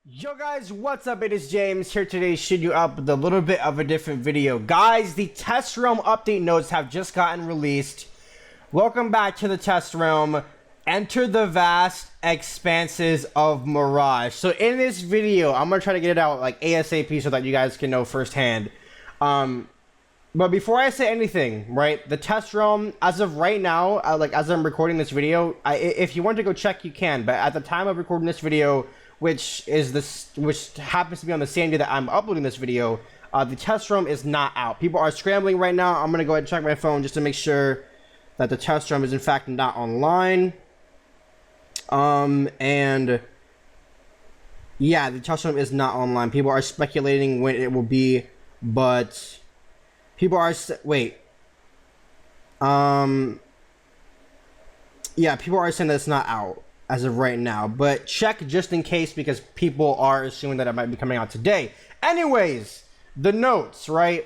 Yo guys, what's up? It is James here today, shooting you up with a little bit of a different video. Guys, the test realm update notes have just gotten released. Welcome back to the test realm. Enter the vast expanses of Mirage. So in this video, I'm gonna try to get it out like ASAP so that you guys can know firsthand. But before I say anything, right, the test realm, as of right now, as I'm recording this video, if you want to go check, you can. But at the time of recording this video, which happens to be on the same day that I'm uploading this video, the test room is not out. People are scrambling right now. I'm gonna go ahead and check my phone just to make sure that the test room is in fact not online. And yeah, the test room is not online. People are speculating when it will be, but people are yeah, people are saying that it's not out as of right now, but check just in case because people are assuming that it might be coming out today. Anyways, the notes, right?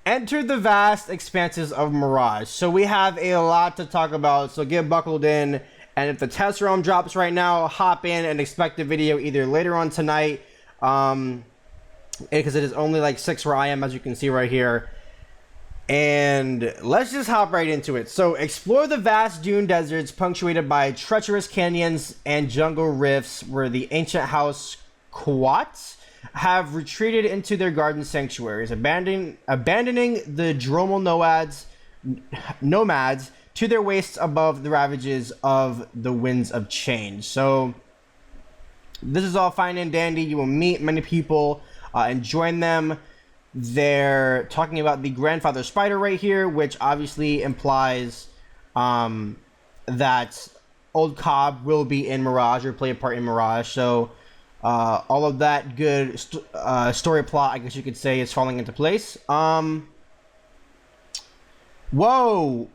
Enter the vast expanses of Mirage. So we have a lot to talk about, so get buckled in. And if the test realm drops right now, hop in and expect the video either later on tonight, because it is only like 6 where I am, as you can see right here. And let's just hop right into it. So explore the vast dune deserts punctuated by treacherous canyons and jungle rifts where the ancient house Quats have retreated into their garden sanctuaries, abandoning the dromal nomads to their wastes above the ravages of the winds of change. So this is all fine and dandy. You will meet many people and join them. They're talking about the grandfather spider right here, which obviously implies that Old Cobb will be in Mirage or play a part in Mirage. So all of that good story plot, I guess you could say, is falling into place. Whoa,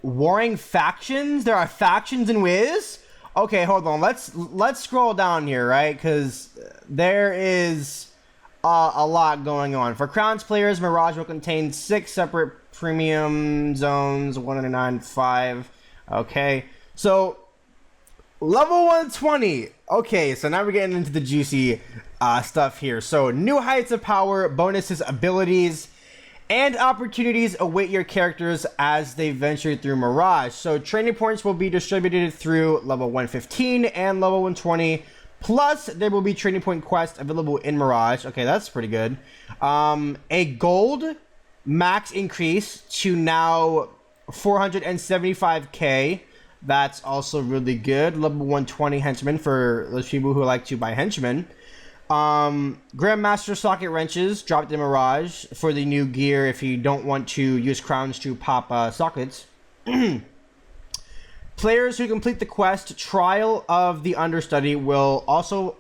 warring factions? There are factions in Wiz? Okay, hold on. Let's scroll down here, right? Because there is a lot going on. For Crowns players, Mirage will contain 6 separate premium zones, 199, 5. Okay, so level 120. Okay, so now we're getting into the juicy stuff here. So new heights of power, bonuses, abilities, and opportunities await your characters as they venture through Mirage. So training points will be distributed through level 115 and level 120. Plus, there will be training point quests available in Mirage. Okay, that's pretty good. A gold max increase to now 475k. That's also really good. Level 120 henchmen for those people who like to buy henchmen. Grandmaster socket wrenches dropped in Mirage for the new gear if you don't want to use crowns to pop sockets. Players who complete the quest Trial of the Understudy will also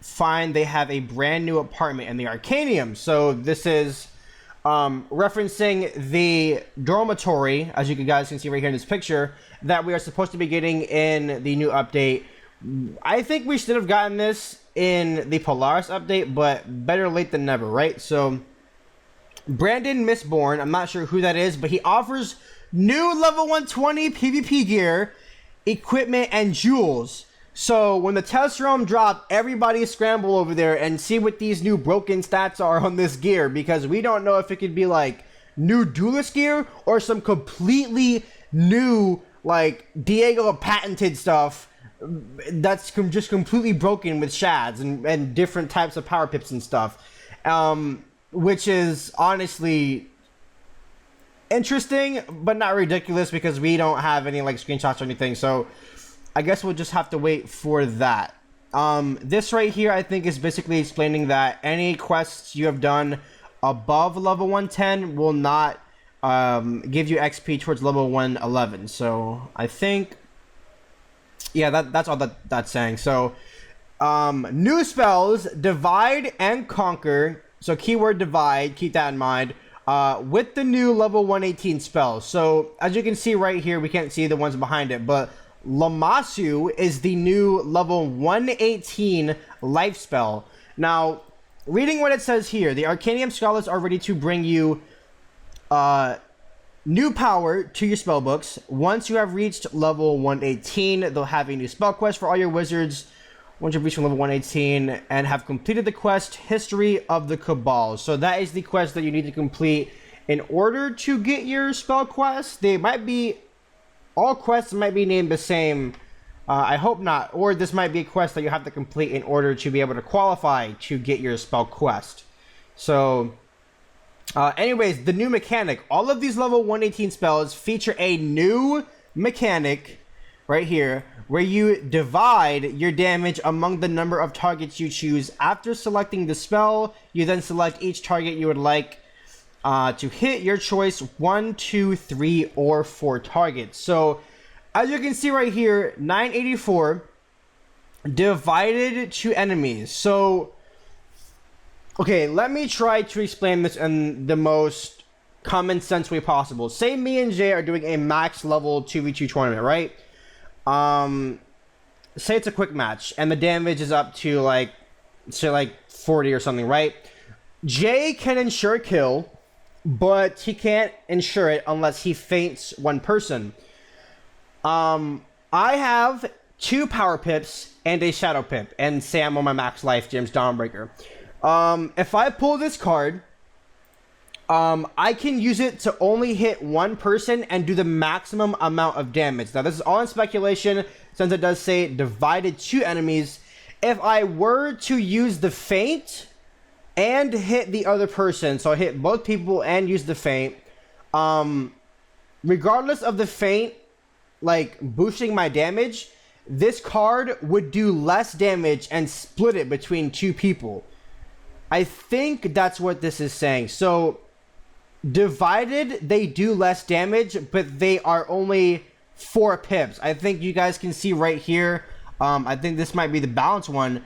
find they have a brand new apartment in the Arcanium. So this is referencing the dormitory, as you guys can see right here in this picture, that we are supposed to be getting in the new update. I think we should have gotten this in the Polaris update, but better late than never, right? So Brandon Mistborn, I'm not sure who that is, but he offers new level 120 PvP gear, equipment, and jewels. So when the test realm dropped, everybody scramble over there and see what these new broken stats are on this gear, because we don't know if it could be like new duelist gear or some completely new like Diego patented stuff that's just completely broken with shads and different types of power pips and stuff, which is honestly interesting but not ridiculous because we don't have any like screenshots or anything, so I guess we'll just have to wait for that. This right here I think is basically explaining that any quests you have done above level 110 will not give you XP towards level 111. So I think, yeah, that's all that's saying. So new spells, divide and conquer. So keyword divide, keep that in mind. With the new level 118 spells. So as you can see right here, we can't see the ones behind it, but Lamasu is the new level 118 life spell. Now, reading what it says here, the Arcanium Scholars are ready to bring you new power to your spell books. Once you have reached level 118, they'll have a new spell quest for all your wizards once you've reached level 118 and have completed the quest History of the Cabal. So that is the quest that you need to complete in order to get your spell quest. They might be, all quests might be named the same. I hope not. Or this might be a quest that you have to complete in order to be able to qualify to get your spell quest. So, anyways, the new mechanic. All of these level 118 spells feature a new mechanic right here, where you divide your damage among the number of targets you choose. After selecting the spell, you then select each target you would like to hit your choice, 1, 2, 3, or 4 targets. So, as you can see right here, 984 divided to enemies. So, okay, let me try to explain this in the most common sense way possible. Say me and Jay are doing a max level 2v2 tournament, right? Say it's a quick match and the damage is up to like, say like 40 or something, right? Jay can ensure kill, but he can't ensure it unless he feints one person. I have 2 power pips and a shadow pip, and say I'm on my max life, James Dawnbreaker. If I pull this card, I can use it to only hit one person and do the maximum amount of damage. Now, this is all in speculation, since it does say divided to enemies. If I were to use the feint and hit the other person, so I hit both people and use the feint, regardless of the feint, like boosting my damage, this card would do less damage and split it between 2 people. I think that's what this is saying. So, divided, they do less damage, but they are only 4 pips. I think you guys can see right here. I think this might be the balance one.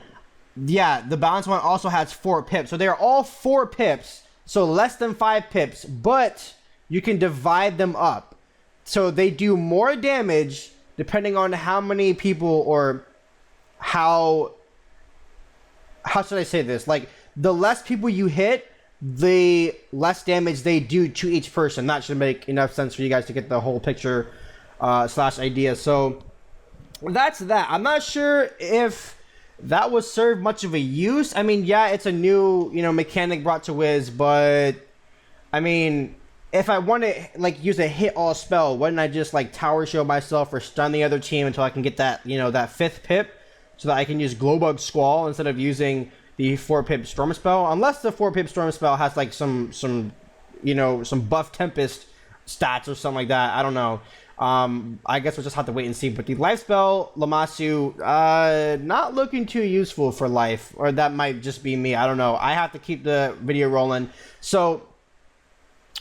Yeah, the balance one also has 4 pips. So they are all 4 pips. So less than 5 pips, but you can divide them up. So they do more damage depending on how many people, or how should I say this? Like, the less people you hit, the less damage they do to each person. That should make enough sense for you guys to get the whole picture slash idea. So that's that. I'm not sure if that was served much of a use. I mean, yeah, it's a new, mechanic brought to Wiz, but I mean, if I want to like use a hit all spell, wouldn't I just like tower shield myself or stun the other team until I can get that, that 5th pip, so that I can use Glowbug Squall instead of using the 4-pip Storm Spell? Unless the 4-pip Storm Spell has like some buff Tempest stats or something like that. I don't know. I guess we'll just have to wait and see. But the life spell, Lammasu, not looking too useful for life. Or that might just be me. I don't know. I have to keep the video rolling. So,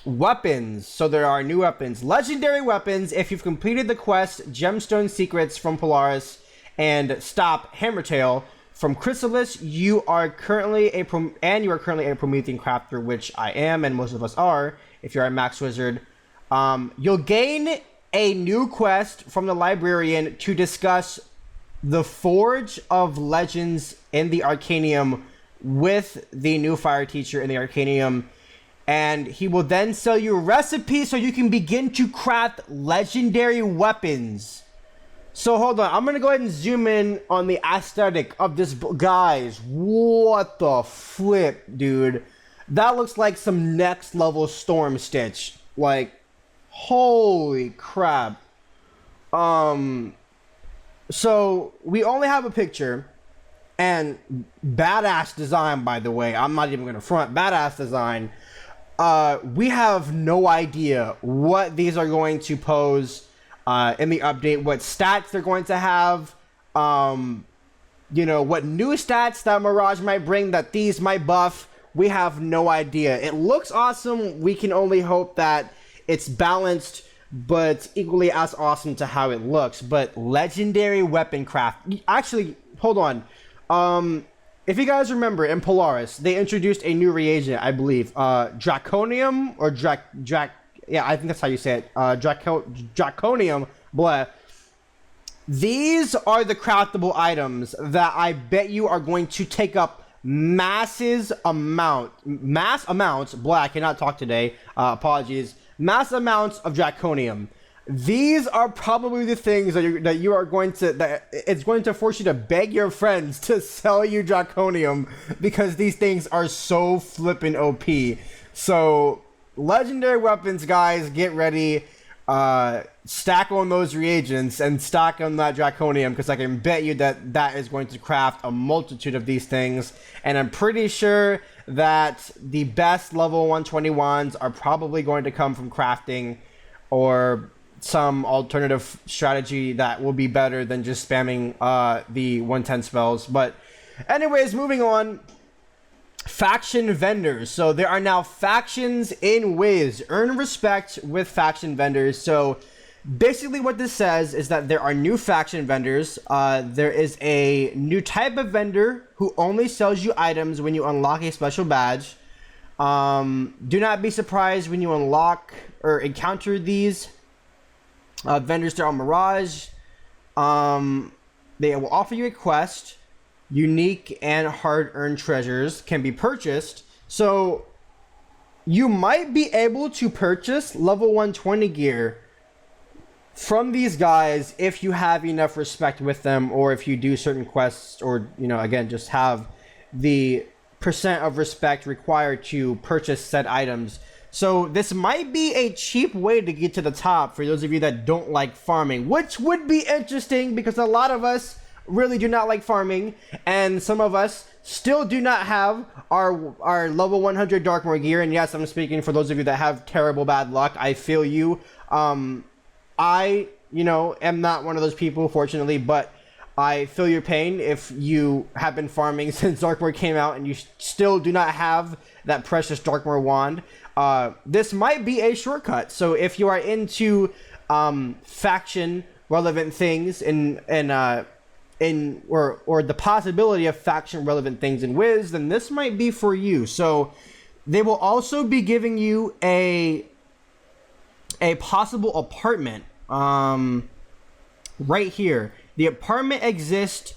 weapons. So there are new weapons. Legendary weapons. If you've completed the quest Gemstone Secrets from Polaris and Stop Hammertail from Chrysalis, you are currently a Promethean crafter, which I am, and most of us are. If you're a max wizard, you'll gain a new quest from the librarian to discuss the Forge of Legends in the Arcanium with the new fire teacher in the Arcanium, and he will then sell you recipes so you can begin to craft legendary weapons. So hold on, I'm gonna go ahead and zoom in on the aesthetic of this. Guys, what the flip, dude? That looks like some next level Storm Stitch. Like, holy crap. So we only have a picture, and badass design, by the way. I'm not even gonna front. Badass design. We have no idea what these are going to pose in the update, what stats they're going to have, what new stats that Mirage might bring that these might buff. We have no idea. It looks awesome. We can only hope that it's balanced, but equally as awesome to how it looks. But legendary weapon craft. Actually, hold on. If you guys remember, in Polaris, they introduced a new reagent, I believe. Draconium, or yeah, I think that's how you say it. Draconium, blah. These are the craftable items that I bet you are going to take up mass amounts, blah, I cannot talk today, apologies. Mass amounts of Draconium. these are probably the things that you are going to, that it's going to force you to beg your friends to sell you Draconium, because these things are so flippin' OP. So legendary weapons, guys, get ready. Stack on those reagents and stack on that Draconium, because I can bet you that that is going to craft a multitude of these things. And I'm pretty sure that the best level 121s are probably going to come from crafting, or some alternative strategy that will be better than just spamming the 110 spells. But anyways, moving on. Faction vendors. So there are now factions in Wiz. Earn respect with faction vendors. So basically what this says is that there are new faction vendors. There is a new type of vendor who only sells you items when you unlock a special badge. Do not be surprised when you unlock or encounter these vendors. They're on Mirage. They will offer you a quest. Unique and hard-earned treasures can be purchased. So you might be able to purchase level 120 gear from these guys if you have enough respect with them, or if you do certain quests, or, you know, again, just have the percent of respect required to purchase said items. So this might be a cheap way to get to the top for those of you that don't like farming, which would be interesting because a lot of us really do not like farming, and some of us still do not have our level 100 Darkmoor gear. And yes, I'm speaking for those of you that have terrible bad luck. I feel you. I, you know, am not one of those people, fortunately, but I feel your pain if you have been farming since Darkmoor came out and you still do not have that precious Darkmoor wand. This might be a shortcut. So if you are into faction relevant things or the possibility of faction relevant things in Wiz, then this might be for you. So they will also be giving you a possible apartment right here. The apartment exists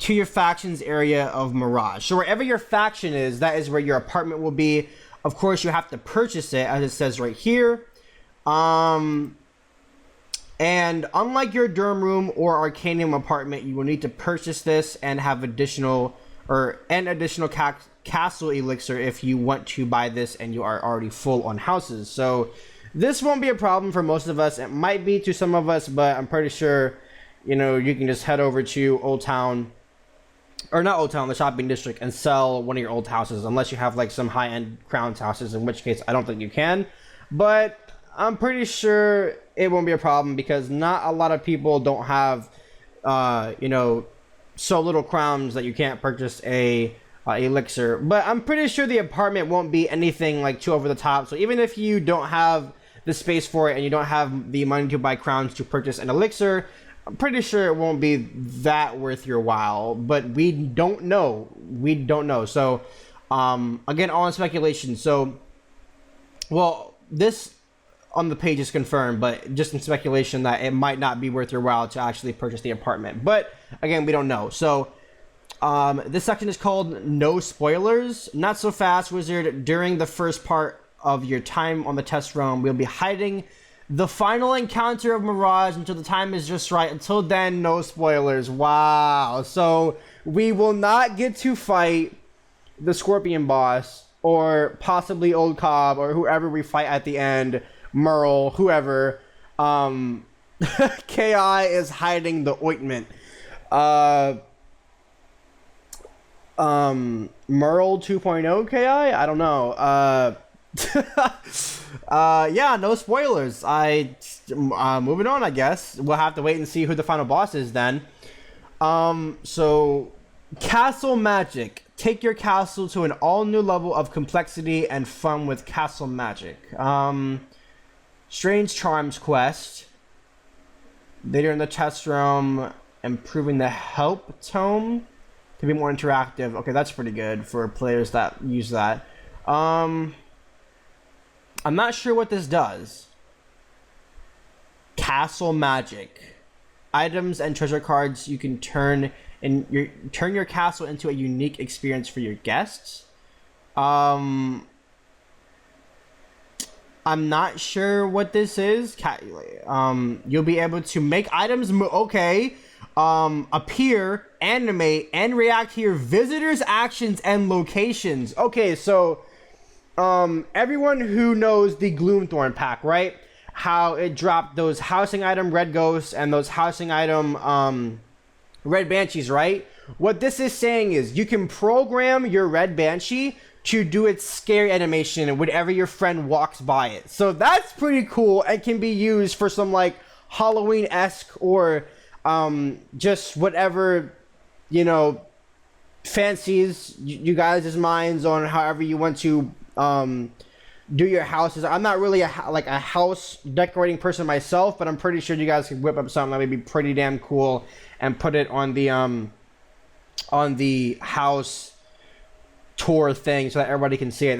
to your faction's area of Mirage. So wherever your faction is, that is where your apartment will be. Of course, you have to purchase it, as it says right here. And unlike your dorm room or Arcanium apartment, you will need to purchase this and have additional castle elixir if you want to buy this and you are already full on houses. So this won't be a problem for most of us. It might be to some of us, but I'm pretty sure, you know, you can just head over to Old Town, or not Old Town, the shopping district, and sell one of your old houses, unless you have like some high-end Crowns houses, in which case I don't think you can. But I'm pretty sure it won't be a problem because not a lot of people don't have, you know, so little crowns that you can't purchase a elixir. But I'm pretty sure the apartment won't be anything like too over the top. So even if you don't have the space for it and you don't have the money to buy crowns to purchase an elixir, I'm pretty sure it won't be that worth your while. But we don't know. We don't know. So again, all in speculation. So, well, this on the page is confirmed, but just in speculation that it might not be worth your while to actually purchase the apartment. But again, we don't know. So this section is called No Spoilers. Not so fast, Wizard. During the first part of your time on the test realm, we'll be hiding the final encounter of Mirage until the time is just right. Until then, no spoilers. Wow. So we will not get to fight the Scorpion boss, or possibly Old Cobb, or whoever we fight at the end. Merle, whoever. KI is hiding the ointment. Merle 2.0 KI? I don't know. Yeah, no spoilers. Moving on, I guess. We'll have to wait and see who the final boss is then. So Castle Magic. Take your castle to an all-new level of complexity and fun with Castle Magic. Strange Charms quest. Later in the test realm, improving the help tome to be more interactive. Okay, that's pretty good for players that use that. I'm not sure what this does. Castle Magic. Items and treasure cards you can turn your castle into a unique experience for your guests. I'm not sure what this is. You'll be able to make items appear, animate, and react to your visitors' actions and locations. Okay, so everyone who knows the Gloomthorn pack, right? How it dropped those housing item red ghosts and those housing item red banshees, right? What this is saying is you can program your red banshee to do its scary animation whenever your friend walks by it. So that's pretty cool and can be used for some like Halloween-esque or just whatever, you know, fancies you guys' minds on however you want to do your houses. I'm not really a house decorating person myself, but I'm pretty sure you guys could whip up something that would be pretty damn cool and put it on the house tour thing so that everybody can see it.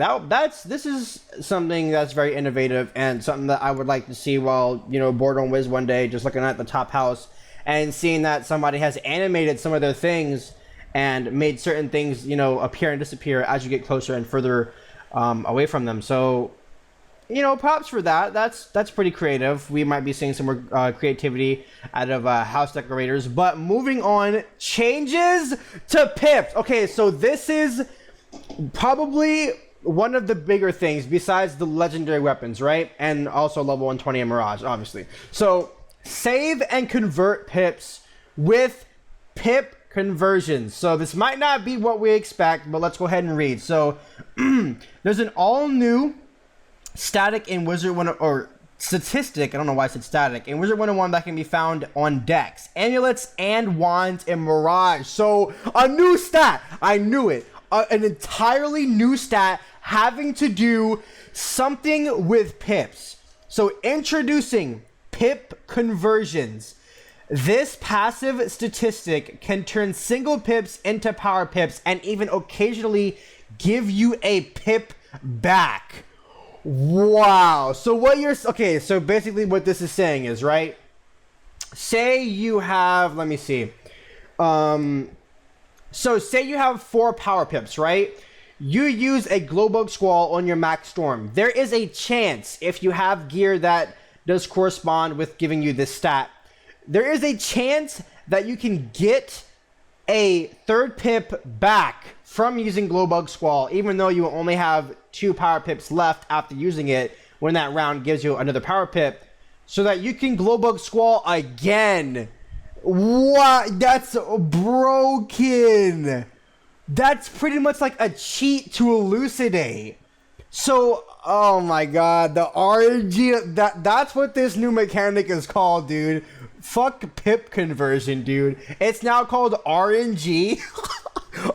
This is something that's very innovative and something that I would like to see while, you know, bored on Wiz one day, just looking at the top house and seeing that somebody has animated some of their things and made certain things, you know, appear and disappear as you get closer and further away from them. So, you know, props for that. That's pretty creative. We might be seeing some more creativity out of house decorators. But moving on, changes to pips. Okay, so this is probably one of the bigger things besides the legendary weapons, right? And also level 120 in Mirage, obviously. So, save and convert pips with pip conversions. So this might not be what we expect, but let's go ahead and read. So there's an all new static in Wizard101, or statistic, I don't know why I said static, in Wizard101 that can be found on decks, amulets, and wands in Mirage. So a new stat, I knew it, an entirely new stat having to do something with pips. So introducing pip conversions. This passive statistic can turn single pips into power pips and even occasionally give you a pip back. Wow. So so basically what this is saying is, right? Say you have, let me see. So say you have 4 power pips, right? You use a Glowbug Squall on your Max Storm. There is a chance, if you have gear that does correspond with giving you this stat, there is a chance that you can get a 3rd pip back from using Glowbug Squall, even though you only have 2 power pips left after using it when that round gives you another power pip, so that you can Glowbug Squall again. What? That's broken. That's pretty much like a cheat to elucidate. So, oh my god, the RNG, that's what this new mechanic is called, dude. Fuck pip conversion, dude. It's now called RNG.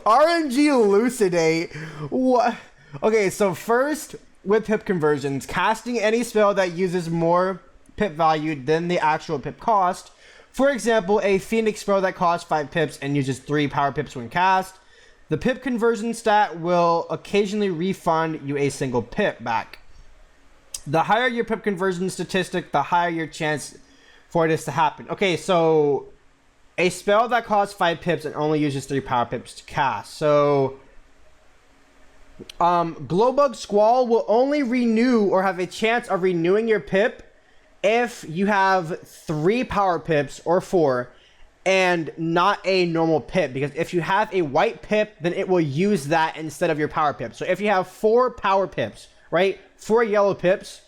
RNG elucidate. What? Okay, so first, with pip conversions, casting any spell that uses more pip value than the actual pip cost. For example, a Phoenix spell that costs 5 pips and uses 3 power pips when cast. The pip conversion stat will occasionally refund you a single pip back. The higher your pip conversion statistic, the higher your chance for this to happen. Okay, so a spell that costs 5 pips and only uses 3 power pips to cast. So Glowbug Squall will only renew or have a chance of renewing your pip if you have 3 power pips or 4 and not a normal pip, because if you have a white pip, then it will use that instead of your power pip. So if you have 4 power pips, right, 4 yellow pips,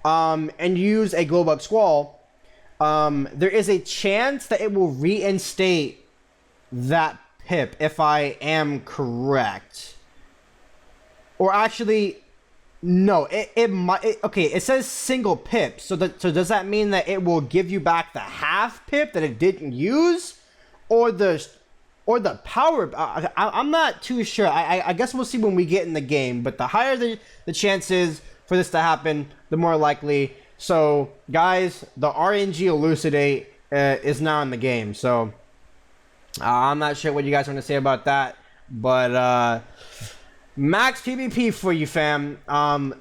and use a Glowbug Squall, there is a chance that it will reinstate that pip, if I am correct. Or actually, no, it might. Okay, it says single pip. So does that mean that it will give you back the half pip that it didn't use, or the power? I'm not too sure. I guess we'll see when we get in the game. But the higher the chances for this to happen, the more likely. So guys, the RNG elucidate is now in the game. So I'm not sure what you guys want to say about that, but max PvP for you, fam.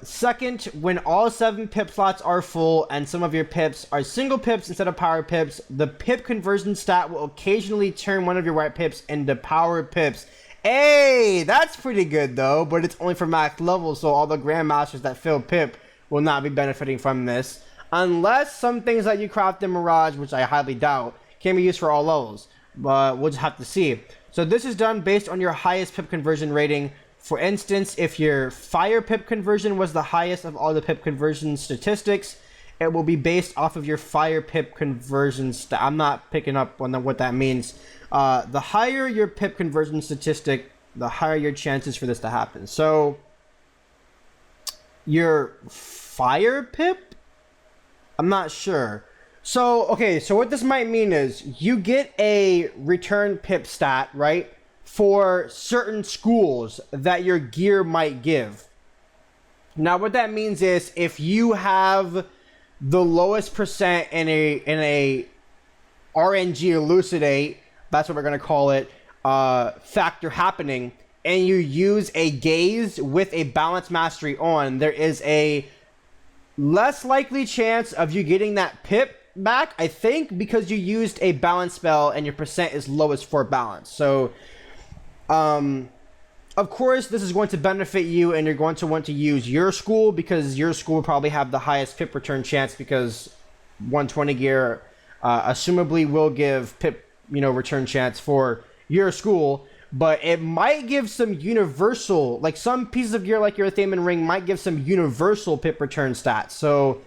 Second, when all 7 pip slots are full and some of your pips are single pips instead of power pips, the pip conversion stat will occasionally turn one of your white pips into power pips. Hey, that's pretty good though, but it's only for max level, so all the grandmasters that fill pip will not be benefiting from this, unless some things that you craft in Mirage, which I highly doubt, can be used for all levels. But we'll just have to see. So this is done based on your highest pip conversion rating. For instance, if your fire pip conversion was the highest of all the pip conversion statistics, it will be based off of your fire pip conversion I'm not picking up on what that means. The higher your pip conversion statistic, the higher your chances for this to happen. So your fire pip? I'm not sure. So, okay, so what this might mean is you get a return pip stat, right, for certain schools that your gear might give. Now, what that means is if you have the lowest percent in a RNG elucidate, that's what we're going to call it, factor happening, and you use a gaze with a balance mastery on, there is a less likely chance of you getting that pip back, I think, because you used a balance spell and your percent is lowest for balance. So of course this is going to benefit you, and you're going to want to use your school because your school will probably have the highest pip return chance, because 120 gear assumably will give pip return chance for your school. But it might give some universal, like some pieces of gear like your Thaman ring might give some universal pip return stats. So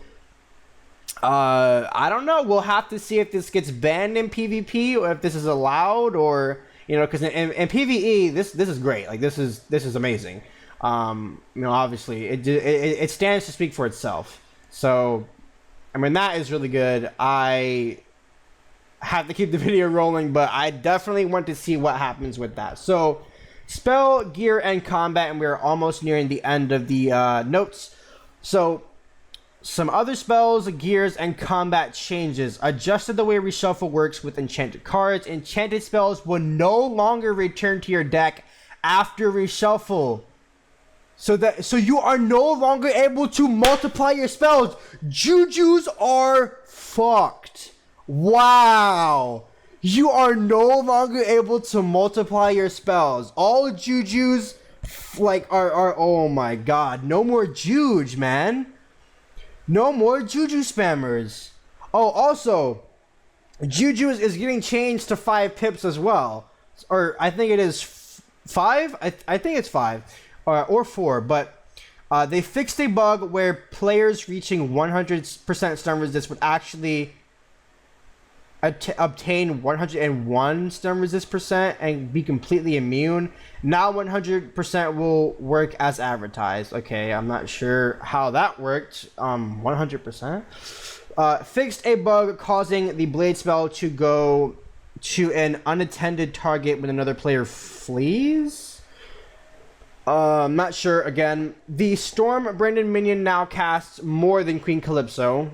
I don't know. We'll have to see if this gets banned in PvP or if this is allowed, or because in PvE this is great. Like this is amazing. Obviously it stands to speak for itself. So I mean, that is really good. I have to keep the video rolling, but I definitely want to see what happens with that. So spell, gear, and combat, and we're almost nearing the end of the notes. So some other spells, gears, and combat changes. Adjusted the way reshuffle works with enchanted cards. Enchanted spells will no longer return to your deck after reshuffle. So you are no longer able to multiply your spells. Jujus are fucked. Wow. You are no longer able to multiply your spells. All Jujus are oh my god. No more Juge, man. No more Juju spammers. Oh, also, Juju is getting changed to 5 pips as well. Or I think it is 5? I think it's 5. Or 4. But they fixed a bug where players reaching 100% stun resist would actually obtain 101 stun resist percent and be completely immune. Now 100% will work as advertised. Okay, I'm not sure how that worked. 100%. Fixed a bug causing the blade spell to go to an unattended target when another player flees. I'm not sure. Again, the Storm Brandon minion now casts more than Queen Calypso.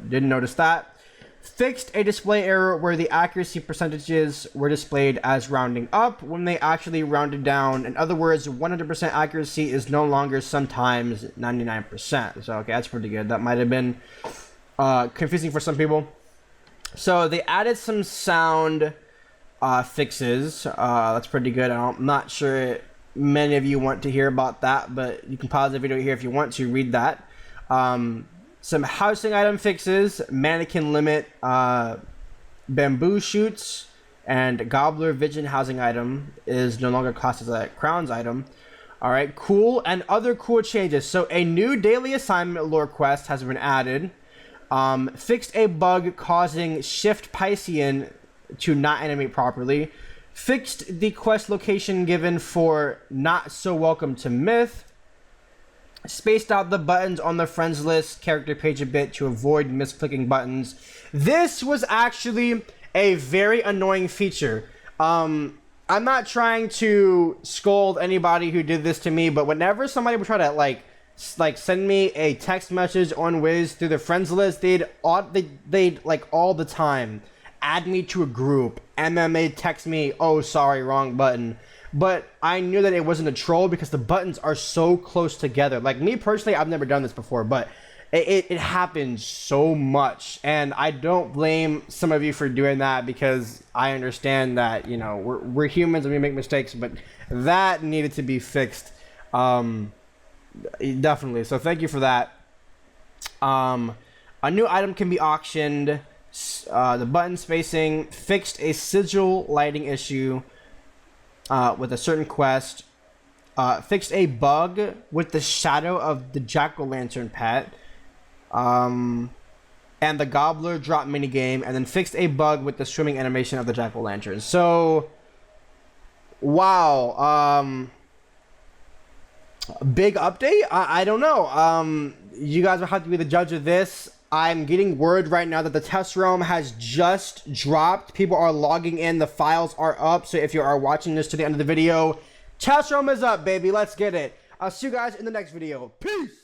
Didn't notice that. Fixed a display error where the accuracy percentages were displayed as rounding up when they actually rounded down. In other words, 100% accuracy is no longer sometimes 99%. So, okay, that's pretty good. That might have been confusing for some people. So, they added some sound fixes. That's pretty good. I'm not sure many of you want to hear about that, but you can pause the video here if you want to read that. Some housing item fixes, mannequin limit, bamboo shoots, and gobbler vision housing item is no longer classed as a crowns item. Alright, cool. And other cool changes. So a new daily assignment lore quest has been added. Fixed a bug causing Shift Piscean to not animate properly. Fixed the quest location given for Not So Welcome to Myth. Spaced out the buttons on the friends list character page a bit to avoid misclicking buttons. This was actually a very annoying feature. I'm not trying to scold anybody who did this to me, but whenever somebody would try to like send me a text message on Wiz through the friends list, they'd like all the time add me to a group and then they'd text me, "Oh, sorry, wrong button." But I knew that it wasn't a troll because the buttons are so close together. Like me personally, I've never done this before, but it happens so much. And I don't blame some of you for doing that because I understand that, we're humans and we make mistakes, but that needed to be fixed. Definitely. So thank you for that. A new item can be auctioned. The button spacing fixed a sigil lighting issue with a certain quest. Fixed a bug with the shadow of the jack-o'-lantern pet. And the gobbler drop minigame, and then fixed a bug with the swimming animation of the jack-o'-lantern. So, wow. Big update? I don't know. You guys will have to be the judge of this. I'm getting word right now that the test realm has just dropped. People are logging in. The files are up. So if you are watching this to the end of the video, test realm is up, baby. Let's get it. I'll see you guys in the next video. Peace!